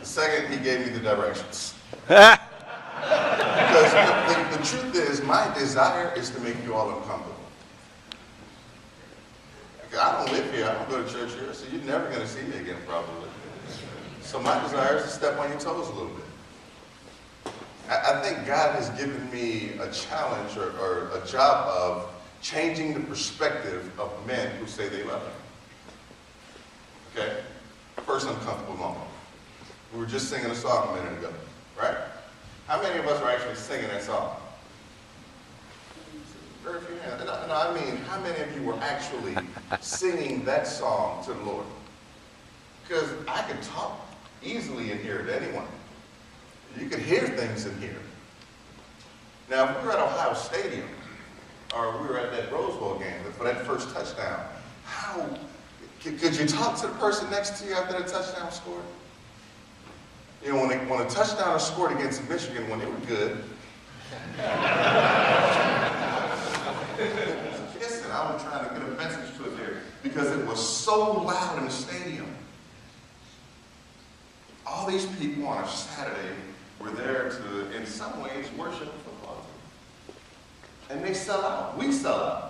The second, he gave me the directions. Because the truth is, my desire is to make you all uncomfortable. I don't live here, I don't go to church here, so you're never going to see me again, probably. So my desire is to step on your toes a little bit. I think God has given me a challenge or a job of changing the perspective of men who say they love me. Okay? First uncomfortable moment. We were just singing a song a minute ago, right? How many of us are actually singing that song? Very few hands. No, I mean, how many of you were actually singing that song to the Lord? Because I can talk easily in here to anyone. You can hear things in here. Now, if we were at Ohio Stadium, or we were at that Rose Bowl game for that first touchdown, could you talk to the person next to you after the touchdown was scored? You know, when a touchdown was scored against Michigan, when they were good, listen, I was trying to get a message to it there because it was so loud in the stadium. All these people on a Saturday were there to, in some ways, worship a football team. And they sell out. We sell out.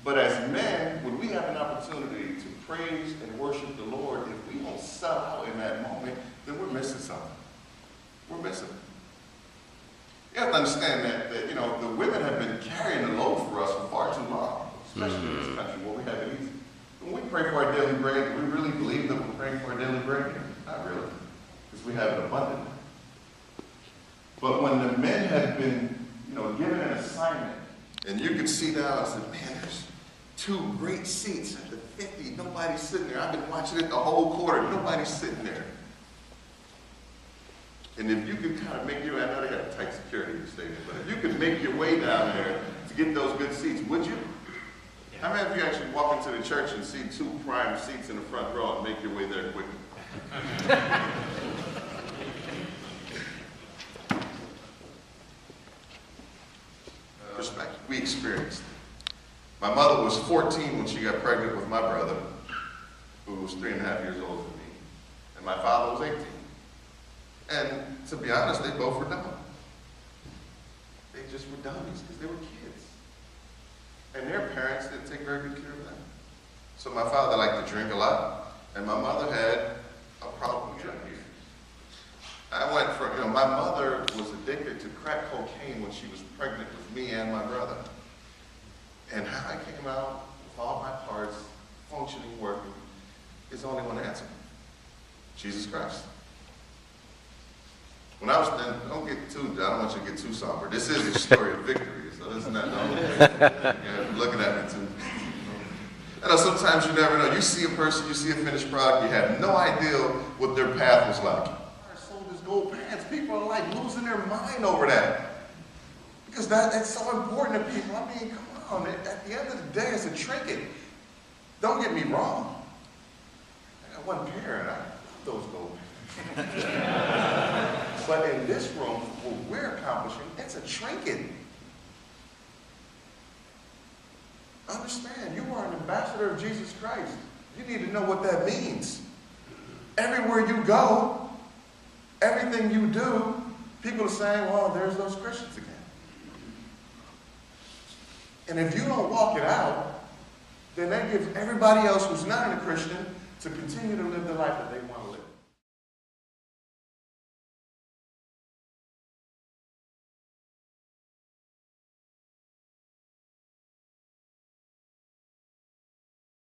But as men, when we have an opportunity to praise and worship the Lord, if we don't sell out in that moment, then we're missing something. We're missing it. You have to understand that you know, the women have been carrying the load for us for far too long, especially in this country where we have it easy. When we pray for our daily bread, do we really believe that we're praying for our daily bread? Not really, because we have it abundantly. But when the men have been, you know, given an assignment, and you can see now, I said, man, there's 2 great seats at the 50. Nobody's sitting there. I've been watching it the whole quarter. Nobody's sitting there. And if you could kind of make your way, I know they got tight security in the stadium, but if you could make your way down there to get those good seats, would you? How many of you actually walk into the church and see 2 prime seats in the front row and make your way there quickly? Perspective. We experienced it. My mother was 14 when she got pregnant with my brother, who was 3.5 years older than me. And my father was 18. And to be honest, they both were dumb. They just were dummies because they were kids. And their parents didn't take very good care of them. So my father liked to drink a lot, and my mother had a problem with drug use. I went from, you know, my mother was addicted to crack cocaine when she was pregnant with me and my brother. And how I came out with all my parts functioning, working, is only one answer: Jesus Christ. When I was, I don't want you to get too somber. This is a story of victory, so this is not the only thing. You're looking at me too. You know, sometimes you never know. You see a person, you see a finished product, you have no idea what their path was like. I sold this gold pants. People are like losing their mind over that. Because that's so important to people. I mean, come on. At the end of the day, it's a trinket. Don't get me wrong. I got one pair, and I love those gold pants. But in this room, what we're accomplishing, it's a trinket. Understand, you are an ambassador of Jesus Christ. You need to know what that means. Everywhere you go, everything you do, people are saying, well, there's those Christians again. And if you don't walk it out, then that gives everybody else who's not a Christian to continue to live the life that they want to live.